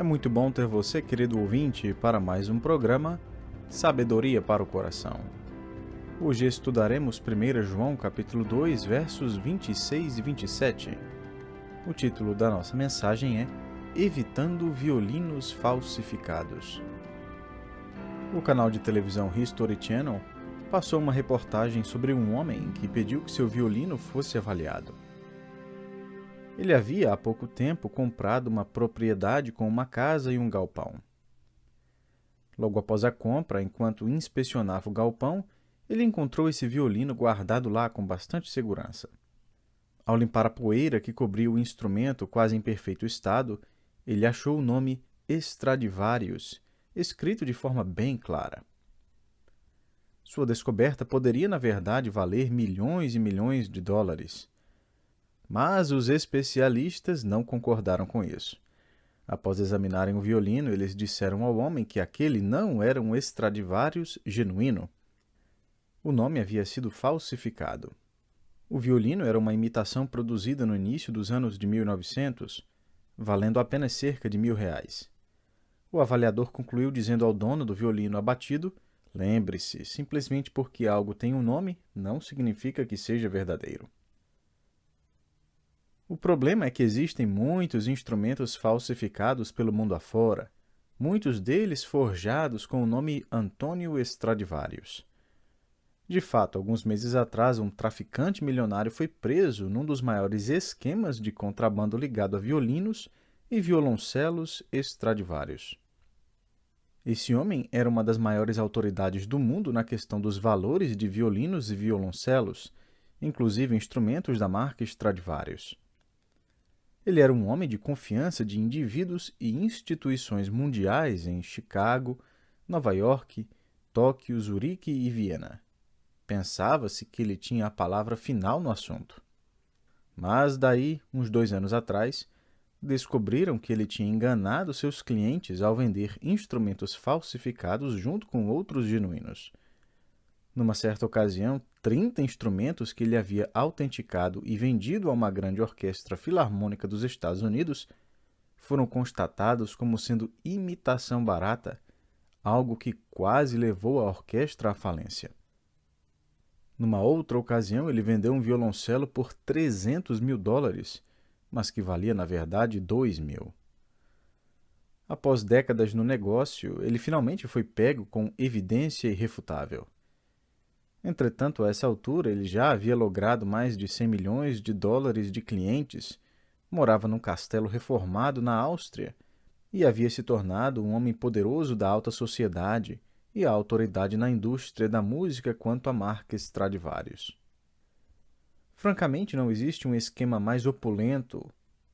muito bom ter você, querido ouvinte, para mais um programa Sabedoria para o Coração. Hoje estudaremos 1 João capítulo 2, versos 26 e 27. O título da nossa mensagem é Evitando Violinos Falsificados. O canal de televisão History Channel passou uma reportagem sobre um homem que pediu que seu violino fosse avaliado. Ele havia há pouco tempo comprado uma propriedade com uma casa e um galpão. Logo após a compra, enquanto inspecionava o galpão, ele encontrou esse violino guardado lá com bastante segurança. Ao limpar a poeira que cobria o instrumento quase em perfeito estado, ele achou o nome Stradivarius, escrito de forma bem clara. Sua descoberta poderia, na verdade, valer milhões e milhões de dólares. Mas os especialistas não concordaram com isso. Após examinarem o violino, eles disseram ao homem que aquele não era um Stradivarius genuíno. O nome havia sido falsificado. O violino era uma imitação produzida no início dos anos de 1900, valendo apenas cerca de R$ 1.000. O avaliador concluiu dizendo ao dono do violino abatido: "Lembre-se, simplesmente porque algo tem um nome, não significa que seja verdadeiro." O problema é que existem muitos instrumentos falsificados pelo mundo afora, muitos deles forjados com o nome Antônio Stradivarius. De fato, alguns meses atrás, um traficante milionário foi preso num dos maiores esquemas de contrabando ligado a violinos e violoncelos Stradivarius. Esse homem era uma das maiores autoridades do mundo na questão dos valores de violinos e violoncelos, inclusive instrumentos da marca Stradivarius. Ele era um homem de confiança de indivíduos e instituições mundiais em Chicago, Nova York, Tóquio, Zurique e Viena. Pensava-se que ele tinha a palavra final no assunto. Mas daí, uns 2 anos atrás, descobriram que ele tinha enganado seus clientes ao vender instrumentos falsificados junto com outros genuínos. Numa certa ocasião, 30 instrumentos que ele havia autenticado e vendido a uma grande orquestra filarmônica dos Estados Unidos foram constatados como sendo imitação barata, algo que quase levou a orquestra à falência. Numa outra ocasião, ele vendeu um violoncelo por $300 mil, mas que valia, na verdade, $2.000. Após décadas no negócio, ele finalmente foi pego com evidência irrefutável. Entretanto, a essa altura, ele já havia logrado mais de $100 milhões de clientes, morava num castelo reformado na Áustria e havia se tornado um homem poderoso da alta sociedade e a autoridade na indústria da música quanto à marca Stradivarius. Francamente, não existe um esquema mais opulento,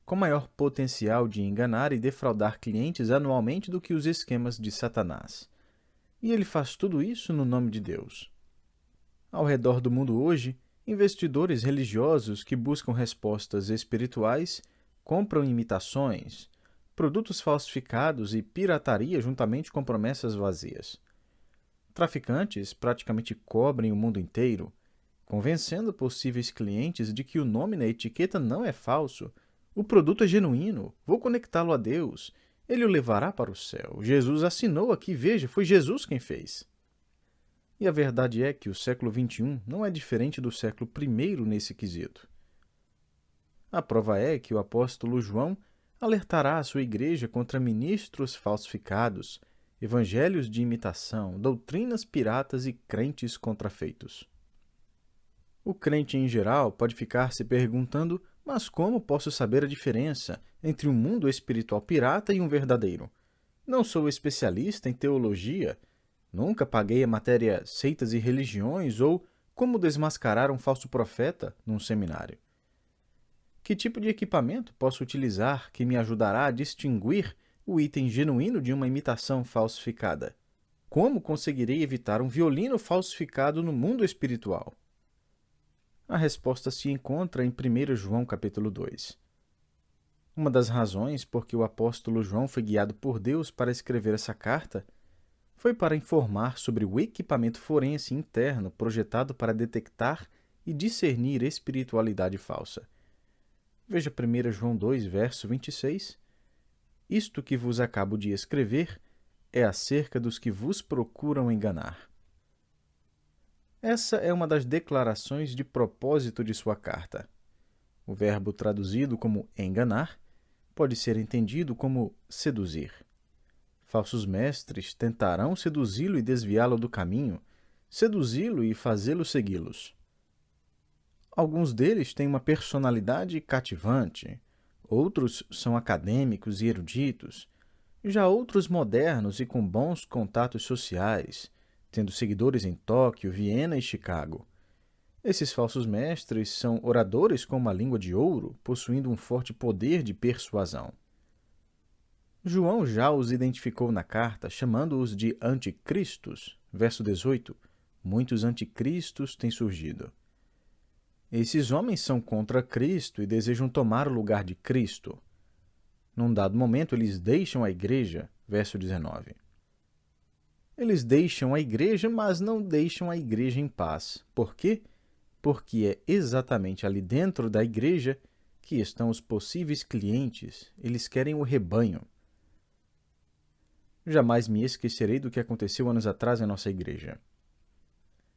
com maior potencial de enganar e defraudar clientes anualmente do que os esquemas de Satanás. E ele faz tudo isso no nome de Deus. Ao redor do mundo hoje, investidores religiosos que buscam respostas espirituais compram imitações, produtos falsificados e pirataria juntamente com promessas vazias. Traficantes praticamente cobrem o mundo inteiro, convencendo possíveis clientes de que o nome na etiqueta não é falso, o produto é genuíno, vou conectá-lo a Deus, ele o levará para o céu, Jesus assinou aqui, veja, foi Jesus quem fez. E a verdade é que o século XXI não é diferente do século I nesse quesito. A prova é que o apóstolo João alertará a sua igreja contra ministros falsificados, evangelhos de imitação, doutrinas piratas e crentes contrafeitos. O crente em geral pode ficar se perguntando: mas como posso saber a diferença entre um mundo espiritual pirata e um verdadeiro? Não sou especialista em teologia, nunca paguei a matéria Seitas e Religiões ou Como Desmascarar um Falso Profeta num seminário. Que tipo de equipamento posso utilizar que me ajudará a distinguir o item genuíno de uma imitação falsificada? Como conseguirei evitar um violino falsificado no mundo espiritual? A resposta se encontra em 1 João capítulo 2. Uma das razões por que o apóstolo João foi guiado por Deus para escrever essa carta foi para informar sobre o equipamento forense interno projetado para detectar e discernir espiritualidade falsa. Veja 1 João 2, verso 26. isto que vos acabo de escrever é acerca dos que vos procuram enganar. Essa é uma das declarações de propósito de sua carta. O verbo traduzido como enganar pode ser entendido como seduzir. Falsos mestres tentarão seduzi-lo e desviá-lo do caminho, seduzi-lo e fazê-lo segui-los. Alguns deles têm uma personalidade cativante, outros são acadêmicos e eruditos, já outros modernos e com bons contatos sociais, tendo seguidores em Tóquio, Viena e Chicago. Esses falsos mestres são oradores com uma língua de ouro, possuindo um forte poder de persuasão. João já os identificou na carta, chamando-os de anticristos. Verso 18. Muitos anticristos têm surgido. Esses homens são contra Cristo e desejam tomar o lugar de Cristo. Num dado momento, eles deixam a igreja. Verso 19. Eles deixam a igreja, mas não deixam a igreja em paz. Por quê? Porque é exatamente ali dentro da igreja que estão os possíveis clientes. Eles querem o rebanho. Jamais me esquecerei do que aconteceu anos atrás em nossa igreja.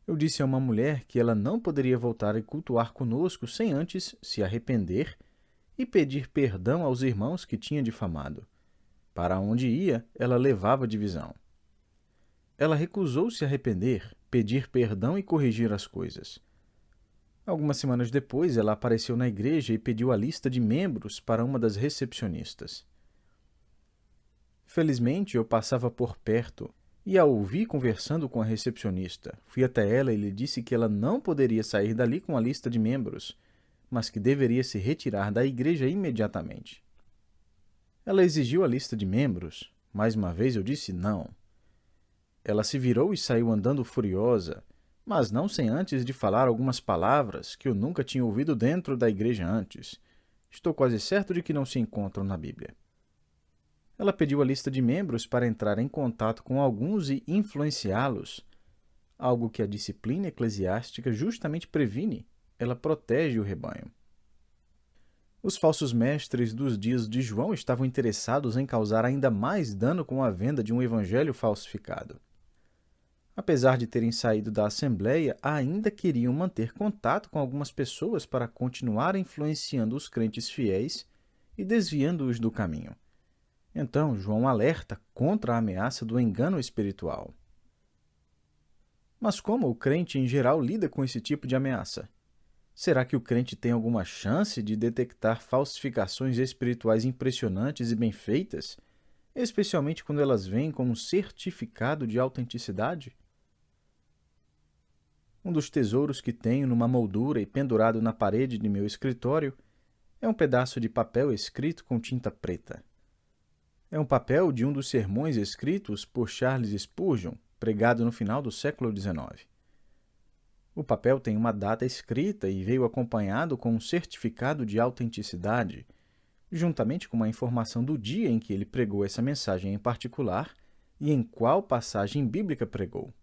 Eu disse a uma mulher que ela não poderia voltar e cultuar conosco sem antes se arrepender e pedir perdão aos irmãos que tinha difamado. Para onde ia, ela levava divisão. Ela recusou se arrepender, pedir perdão e corrigir as coisas. Algumas semanas depois, ela apareceu na igreja e pediu a lista de membros para uma das recepcionistas. Felizmente, eu passava por perto e a ouvi conversando com a recepcionista. Fui até ela e lhe disse que ela não poderia sair dali com a lista de membros, mas que deveria se retirar da igreja imediatamente. Ela exigiu a lista de membros. Mais uma vez eu disse não. Ela se virou e saiu andando furiosa, mas não sem antes de falar algumas palavras que eu nunca tinha ouvido dentro da igreja antes. Estou quase certo de que não se encontram na Bíblia. Ela pediu a lista de membros para entrar em contato com alguns e influenciá-los, algo que a disciplina eclesiástica justamente previne. Ela protege o rebanho. Os falsos mestres dos dias de João estavam interessados em causar ainda mais dano com a venda de um evangelho falsificado. Apesar de terem saído da Assembleia, ainda queriam manter contato com algumas pessoas para continuar influenciando os crentes fiéis e desviando-os do caminho. Então, João alerta contra a ameaça do engano espiritual. Mas como o crente em geral lida com esse tipo de ameaça? Será que o crente tem alguma chance de detectar falsificações espirituais impressionantes e bem feitas, especialmente quando elas vêm com um certificado de autenticidade? Um dos tesouros que tenho numa moldura e pendurado na parede de meu escritório é um pedaço de papel escrito com tinta preta. É um papel de um dos sermões escritos por Charles Spurgeon, pregado no final do século XIX. O papel tem uma data escrita e veio acompanhado com um certificado de autenticidade, juntamente com uma informação do dia em que ele pregou essa mensagem em particular e em qual passagem bíblica pregou.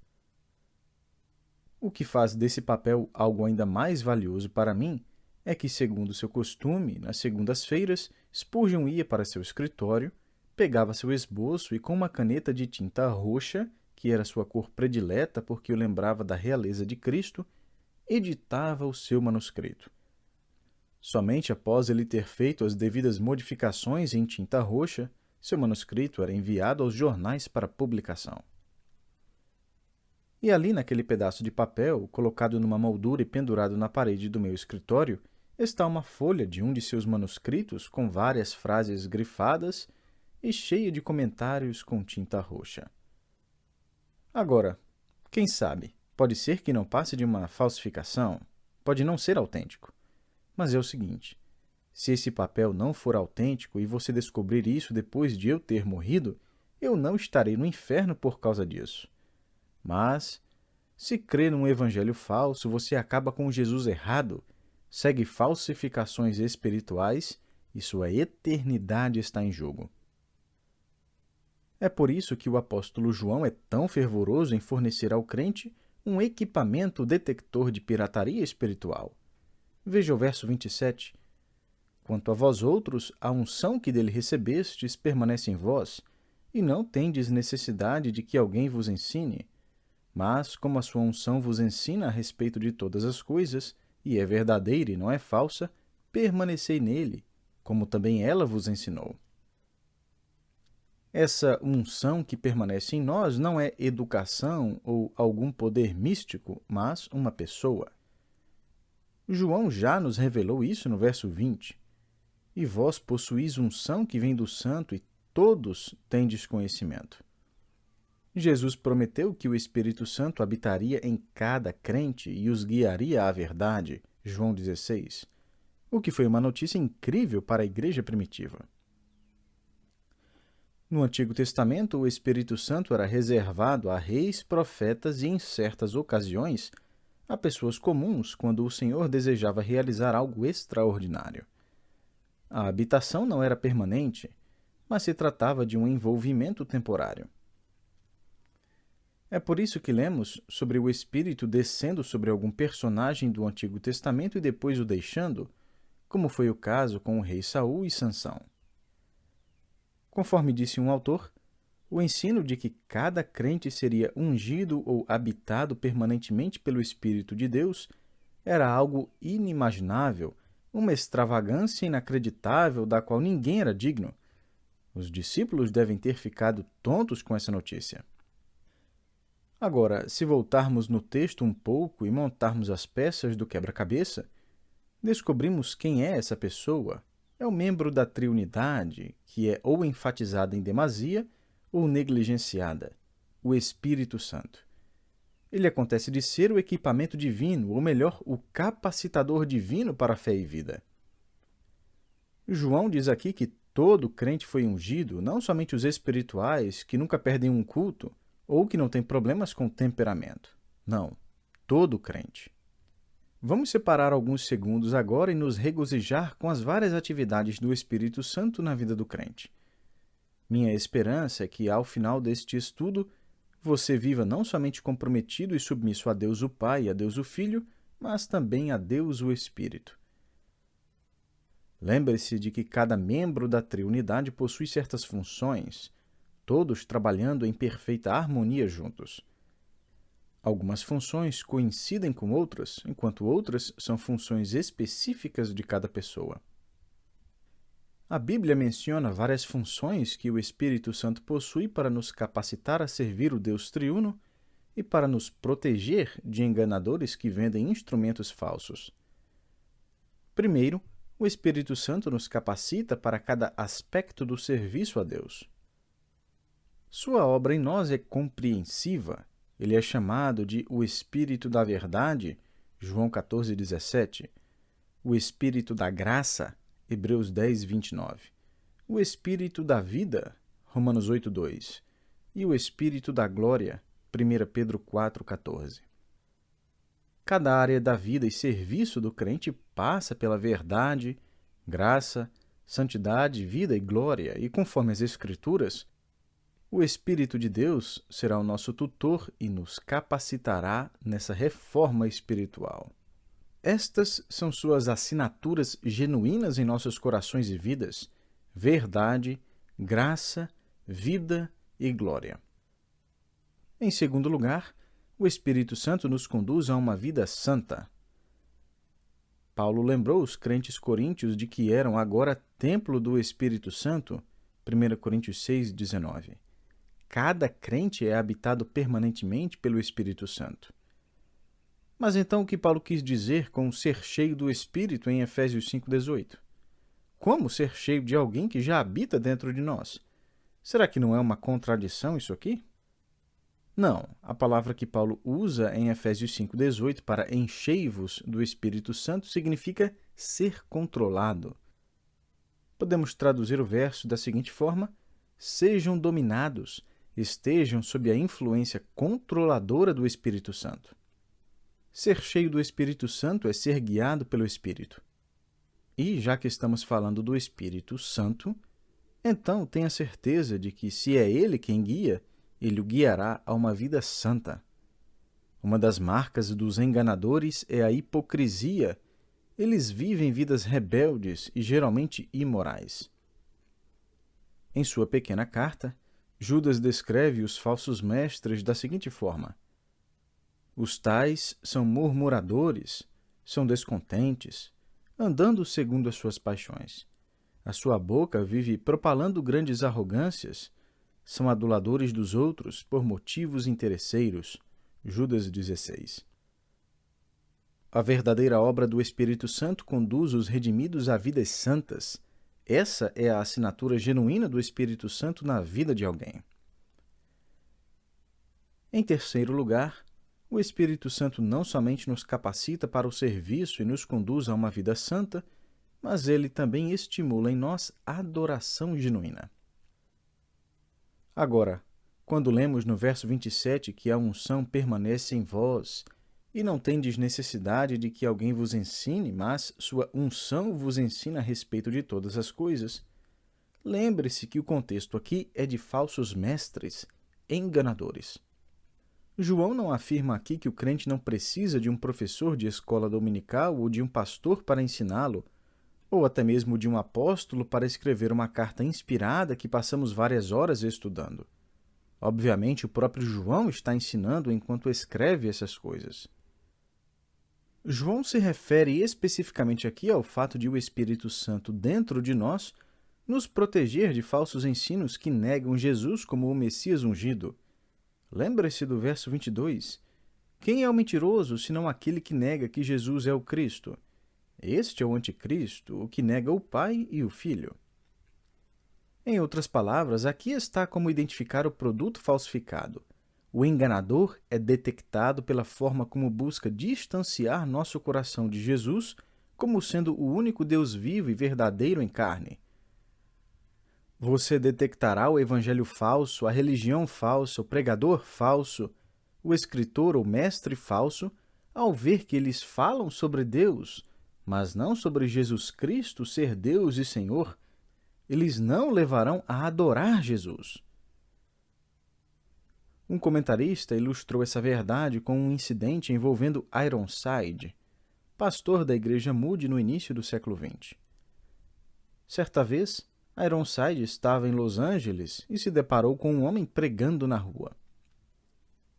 O que faz desse papel algo ainda mais valioso para mim é que, segundo seu costume, nas segundas-feiras, Spurgeon ia para seu escritório, pegava seu esboço e, com uma caneta de tinta roxa, que era sua cor predileta porque o lembrava da realeza de Cristo, editava o seu manuscrito. Somente após ele ter feito as devidas modificações em tinta roxa, seu manuscrito era enviado aos jornais para publicação. E ali, naquele pedaço de papel, colocado numa moldura e pendurado na parede do meu escritório, está uma folha de um de seus manuscritos com várias frases grifadas e cheia de comentários com tinta roxa. Agora, quem sabe, pode ser que não passe de uma falsificação, pode não ser autêntico. Mas é o seguinte, se esse papel não for autêntico e você descobrir isso depois de eu ter morrido, eu não estarei no inferno por causa disso. Mas, se crê num evangelho falso, você acaba com Jesus errado, segue falsificações espirituais e sua eternidade está em jogo. É por isso que o apóstolo João é tão fervoroso em fornecer ao crente um equipamento detector de pirataria espiritual. Veja o verso 27. Quanto a vós outros, a unção que dele recebestes permanece em vós, e não tendes necessidade de que alguém vos ensine. Mas, como a sua unção vos ensina a respeito de todas as coisas, e é verdadeira e não é falsa, permanecei nele, como também ela vos ensinou. Essa unção que permanece em nós não é educação ou algum poder místico, mas uma pessoa. João já nos revelou isso no verso 20. E vós possuís unção que vem do Santo, e todos tendes conhecimento. Jesus prometeu que o Espírito Santo habitaria em cada crente e os guiaria à verdade, João 16, o que foi uma notícia incrível para a igreja primitiva. No Antigo Testamento, o Espírito Santo era reservado a reis, profetas e, em certas ocasiões, a pessoas comuns quando o Senhor desejava realizar algo extraordinário. A habitação não era permanente, mas se tratava de um envolvimento temporário. É por isso que lemos sobre o Espírito descendo sobre algum personagem do Antigo Testamento e depois o deixando, como foi o caso com o rei Saul e Sansão. Conforme disse um autor, o ensino de que cada crente seria ungido ou habitado permanentemente pelo Espírito de Deus era algo inimaginável, uma extravagância inacreditável da qual ninguém era digno. Os discípulos devem ter ficado tontos com essa notícia. Agora, se voltarmos no texto um pouco e montarmos as peças do quebra-cabeça, descobrimos quem é essa pessoa. É o membro da triunidade, que é ou enfatizada em demasia ou negligenciada, o Espírito Santo. Ele acontece de ser o equipamento divino, ou melhor, o capacitador divino para a fé e vida. João diz aqui que todo crente foi ungido, não somente os espirituais, que nunca perdem um culto, ou que não têm problemas com temperamento. Não, todo crente. Vamos separar alguns segundos agora e nos regozijar com as várias atividades do Espírito Santo na vida do crente. Minha esperança é que, ao final deste estudo, você viva não somente comprometido e submisso a Deus o Pai e a Deus o Filho, mas também a Deus o Espírito. Lembre-se de que cada membro da triunidade possui certas funções, todos trabalhando em perfeita harmonia juntos. Algumas funções coincidem com outras, enquanto outras são funções específicas de cada pessoa. A Bíblia menciona várias funções que o Espírito Santo possui para nos capacitar a servir o Deus triuno e para nos proteger de enganadores que vendem instrumentos falsos. Primeiro, o Espírito Santo nos capacita para cada aspecto do serviço a Deus. Sua obra em nós é compreensiva. Ele é chamado de o Espírito da Verdade, João 14:17, o Espírito da Graça, Hebreus 10:29, o Espírito da Vida, Romanos 8:2, e o Espírito da Glória, 1 Pedro 4:14. Cada área da vida e serviço do crente passa pela verdade, graça, santidade, vida e glória, e conforme as Escrituras, o Espírito de Deus será o nosso tutor e nos capacitará nessa reforma espiritual. Estas são suas assinaturas genuínas em nossos corações e vidas: verdade, graça, vida e glória. Em segundo lugar, o Espírito Santo nos conduz a uma vida santa. Paulo lembrou os crentes coríntios de que eram agora templo do Espírito Santo, 1 Coríntios 6:19. Cada crente é habitado permanentemente pelo Espírito Santo. Mas então o que Paulo quis dizer com ser cheio do Espírito em Efésios 5:18? Como ser cheio de alguém que já habita dentro de nós? Será que não é uma contradição isso aqui? Não, a palavra que Paulo usa em Efésios 5:18 para enchei-vos do Espírito Santo significa ser controlado. Podemos traduzir o verso da seguinte forma: sejam dominados, estejam sob a influência controladora do Espírito Santo. Ser cheio do Espírito Santo é ser guiado pelo Espírito. E, já que estamos falando do Espírito Santo, então tenha certeza de que, se é Ele quem guia, Ele o guiará a uma vida santa. Uma das marcas dos enganadores é a hipocrisia, eles vivem vidas rebeldes e geralmente imorais. Em sua pequena carta, Judas descreve os falsos mestres da seguinte forma: os tais são murmuradores, são descontentes, andando segundo as suas paixões. A sua boca vive propalando grandes arrogâncias, são aduladores dos outros por motivos interesseiros. Judas 16. A verdadeira obra do Espírito Santo conduz os redimidos a vidas santas. Essa é a assinatura genuína do Espírito Santo na vida de alguém. Em terceiro lugar, o Espírito Santo não somente nos capacita para o serviço e nos conduz a uma vida santa, mas ele também estimula em nós a adoração genuína. Agora, quando lemos no verso 27 que a unção permanece em vós, e não tendes necessidade de que alguém vos ensine, mas sua unção vos ensina a respeito de todas as coisas, lembre-se que o contexto aqui é de falsos mestres, enganadores. João não afirma aqui que o crente não precisa de um professor de escola dominical ou de um pastor para ensiná-lo, ou até mesmo de um apóstolo para escrever uma carta inspirada que passamos várias horas estudando. Obviamente, o próprio João está ensinando enquanto escreve essas coisas. João se refere especificamente aqui ao fato de o Espírito Santo dentro de nós nos proteger de falsos ensinos que negam Jesus como o Messias ungido. Lembre-se do verso 22. Quem é o mentiroso, senão aquele que nega que Jesus é o Cristo? Este é o anticristo, o que nega o Pai e o Filho. Em outras palavras, aqui está como identificar o produto falsificado. O enganador é detectado pela forma como busca distanciar nosso coração de Jesus como sendo o único Deus vivo e verdadeiro em carne. Você detectará o evangelho falso, a religião falsa, o pregador falso, o escritor ou mestre falso, ao ver que eles falam sobre Deus, mas não sobre Jesus Cristo ser Deus e Senhor. Eles não levarão a adorar Jesus. Um comentarista ilustrou essa verdade com um incidente envolvendo Ironside, pastor da igreja Moody no início do século XX. Certa vez, Ironside estava em Los Angeles e se deparou com um homem pregando na rua.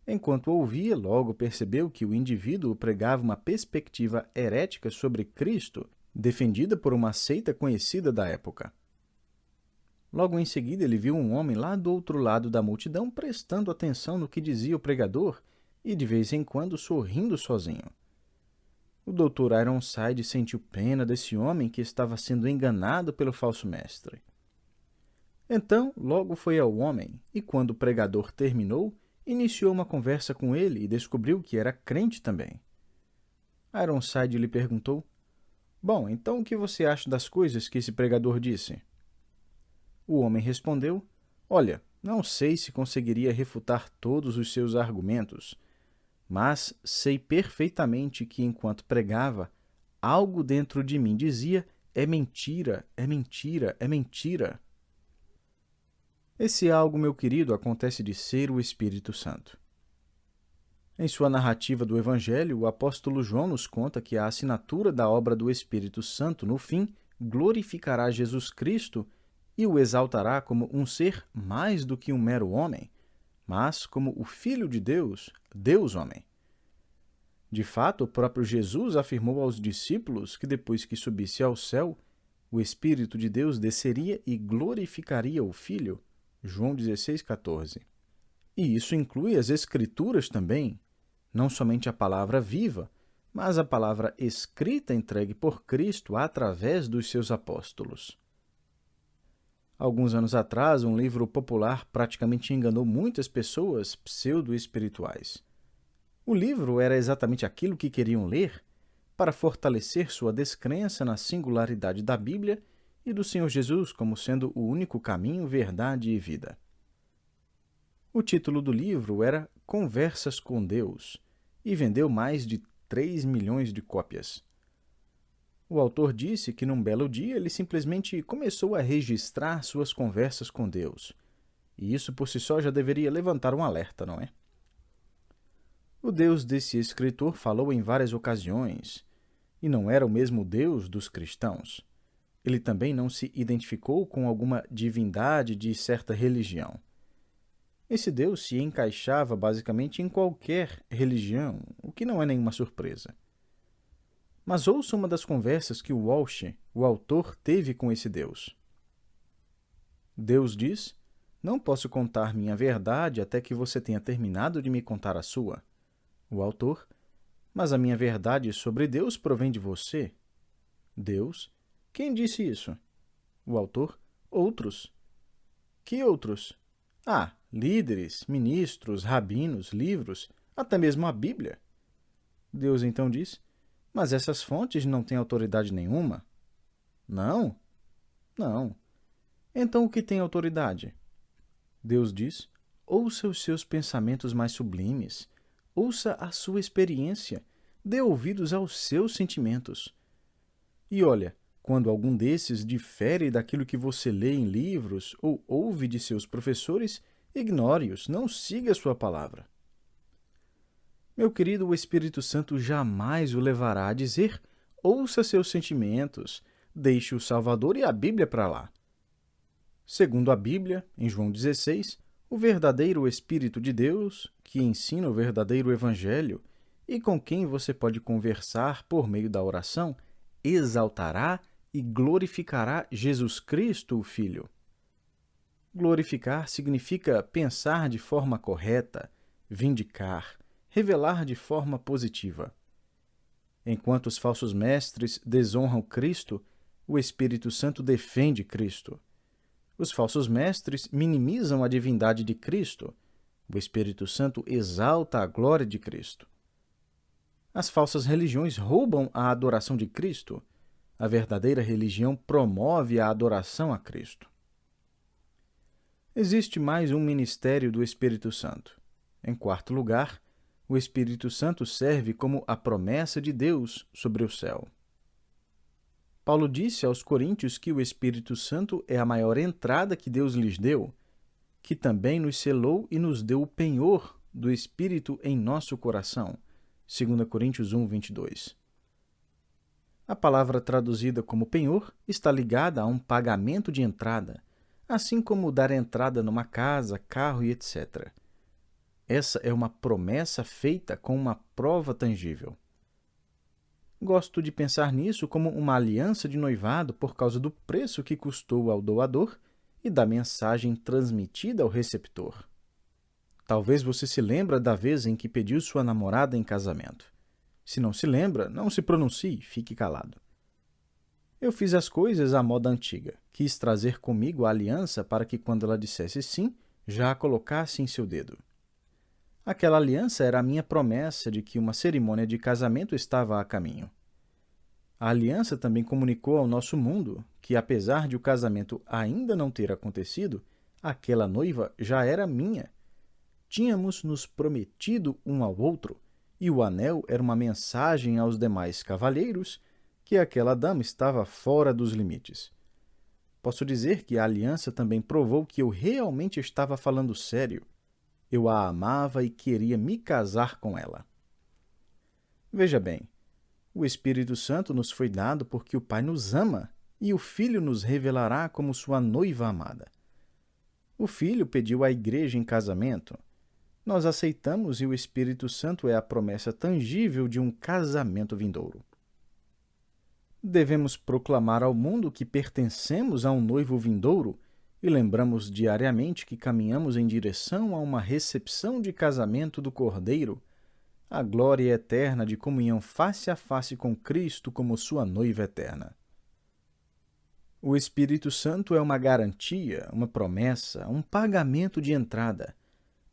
Enquanto ouvia, logo percebeu que o indivíduo pregava uma perspectiva herética sobre Cristo, defendida por uma seita conhecida da época. Logo em seguida, ele viu um homem lá do outro lado da multidão prestando atenção no que dizia o pregador e, de vez em quando, sorrindo sozinho. O Dr. Ironside sentiu pena desse homem que estava sendo enganado pelo falso mestre. Então, logo foi ao homem e, quando o pregador terminou, iniciou uma conversa com ele e descobriu que era crente também. Ironside lhe perguntou: "Bom, então o que você acha das coisas que esse pregador disse?" O homem respondeu: "Olha, não sei se conseguiria refutar todos os seus argumentos, mas sei perfeitamente que, enquanto pregava, algo dentro de mim dizia: é mentira, é mentira, é mentira." Esse algo, meu querido, acontece de ser o Espírito Santo. Em sua narrativa do Evangelho, o apóstolo João nos conta que a assinatura da obra do Espírito Santo, no fim, glorificará Jesus Cristo e o exaltará como um ser mais do que um mero homem, mas como o Filho de Deus, Deus-homem. De fato, o próprio Jesus afirmou aos discípulos que depois que subisse ao céu, o Espírito de Deus desceria e glorificaria o Filho. João 16,14. E isso inclui as Escrituras também, não somente a palavra viva, mas a palavra escrita entregue por Cristo através dos seus apóstolos. Alguns anos atrás, um livro popular praticamente enganou muitas pessoas pseudo-espirituais. O livro era exatamente aquilo que queriam ler para fortalecer sua descrença na singularidade da Bíblia e do Senhor Jesus como sendo o único caminho, verdade e vida. O título do livro era Conversas com Deus e vendeu mais de 3 milhões de cópias. O autor disse que num belo dia ele simplesmente começou a registrar suas conversas com Deus. E isso por si só já deveria levantar um alerta, não é? O Deus desse escritor falou em várias ocasiões, e não era o mesmo Deus dos cristãos. Ele também não se identificou com alguma divindade de certa religião. Esse Deus se encaixava basicamente em qualquer religião, o que não é nenhuma surpresa. Mas ouça uma das conversas que Walsh, o autor, teve com esse Deus. Deus diz: "Não posso contar minha verdade até que você tenha terminado de me contar a sua." O autor: "Mas a minha verdade sobre Deus provém de você." Deus: "Quem disse isso?" O autor: "Outros." "Que outros?" "Ah, líderes, ministros, rabinos, livros, até mesmo a Bíblia." Deus então diz: "Mas essas fontes não têm autoridade nenhuma." "Não?" "Não." "Então o que tem autoridade?" Deus diz: "Ouça os seus pensamentos mais sublimes. Ouça a sua experiência. Dê ouvidos aos seus sentimentos." E olha, quando algum desses difere daquilo que você lê em livros ou ouve de seus professores, ignore-os, não siga sua palavra. Meu querido, o Espírito Santo jamais o levará a dizer: ouça seus sentimentos, deixe o Salvador e a Bíblia para lá. Segundo a Bíblia, em João 16, o verdadeiro Espírito de Deus, que ensina o verdadeiro Evangelho e com quem você pode conversar por meio da oração, exaltará e glorificará Jesus Cristo, o Filho. Glorificar significa pensar de forma correta, vindicar, revelar de forma positiva. Enquanto os falsos mestres desonram Cristo, o Espírito Santo defende Cristo. Os falsos mestres minimizam a divindade de Cristo. O Espírito Santo exalta a glória de Cristo. As falsas religiões roubam a adoração de Cristo. A verdadeira religião promove a adoração a Cristo. Existe mais um ministério do Espírito Santo. Em quarto lugar, o Espírito Santo serve como a promessa de Deus sobre o céu. Paulo disse aos Coríntios que o Espírito Santo é a maior entrada que Deus lhes deu, que também nos selou e nos deu o penhor do Espírito em nosso coração. 2 Coríntios 1, 22. A palavra traduzida como penhor está ligada a um pagamento de entrada, assim como dar entrada numa casa, carro e etc. Essa é uma promessa feita com uma prova tangível. Gosto de pensar nisso como uma aliança de noivado por causa do preço que custou ao doador e da mensagem transmitida ao receptor. Talvez você se lembre da vez em que pediu sua namorada em casamento. Se não se lembra, não se pronuncie, fique calado. Eu fiz as coisas à moda antiga. Quis trazer comigo a aliança para que, quando ela dissesse sim, já a colocasse em seu dedo. Aquela aliança era a minha promessa de que uma cerimônia de casamento estava a caminho. A aliança também comunicou ao nosso mundo que, apesar de o casamento ainda não ter acontecido, aquela noiva já era minha. Tínhamos nos prometido um ao outro, e o anel era uma mensagem aos demais cavalheiros que aquela dama estava fora dos limites. Posso dizer que a aliança também provou que eu realmente estava falando sério. Eu a amava e queria me casar com ela. Veja bem, o Espírito Santo nos foi dado porque o Pai nos ama e o Filho nos revelará como sua noiva amada. O Filho pediu à Igreja em casamento. Nós aceitamos e o Espírito Santo é a promessa tangível de um casamento vindouro. Devemos proclamar ao mundo que pertencemos a um noivo vindouro e lembramos diariamente que caminhamos em direção a uma recepção de casamento do Cordeiro, a glória eterna de comunhão face a face com Cristo como sua noiva eterna. O Espírito Santo é uma garantia, uma promessa, um pagamento de entrada,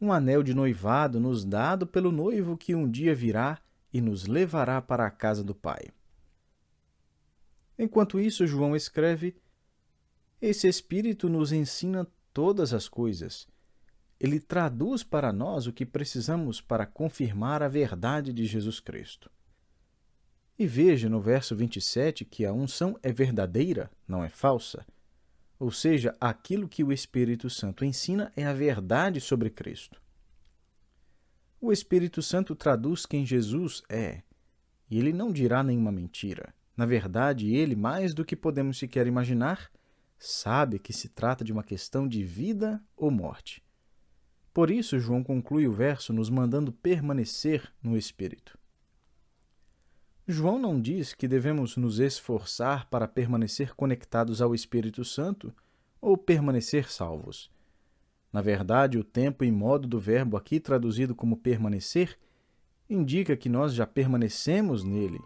um anel de noivado nos dado pelo noivo que um dia virá e nos levará para a casa do Pai. Enquanto isso, João escreve: esse Espírito nos ensina todas as coisas. Ele traduz para nós o que precisamos para confirmar a verdade de Jesus Cristo. E veja no verso 27 que a unção é verdadeira, não é falsa. Ou seja, aquilo que o Espírito Santo ensina é a verdade sobre Cristo. O Espírito Santo traduz quem Jesus é, e ele não dirá nenhuma mentira. Na verdade, ele, mais do que podemos sequer imaginar, sabe que se trata de uma questão de vida ou morte. Por isso, João conclui o verso nos mandando permanecer no Espírito. João não diz que devemos nos esforçar para permanecer conectados ao Espírito Santo ou permanecer salvos. Na verdade, o tempo e modo do verbo aqui traduzido como permanecer indica que nós já permanecemos nele.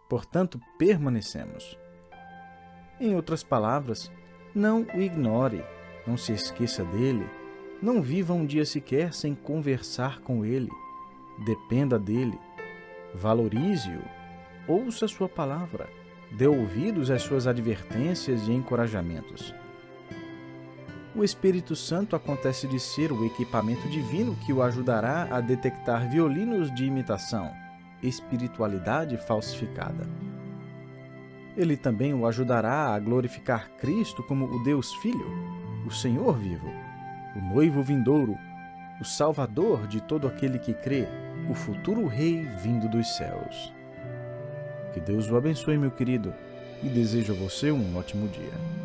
Portanto, permanecemos. Em outras palavras, não o ignore, não se esqueça dele, não viva um dia sequer sem conversar com ele. Dependa dele. Valorize-o. Ouça sua palavra. Dê ouvidos às suas advertências e encorajamentos. O Espírito Santo acontece de ser o equipamento divino que o ajudará a detectar violinos de imitação, espiritualidade falsificada. Ele também o ajudará a glorificar Cristo como o Deus Filho, o Senhor vivo, o noivo vindouro, o Salvador de todo aquele que crê, o futuro Rei vindo dos céus. Que Deus o abençoe, meu querido, e desejo a você um ótimo dia.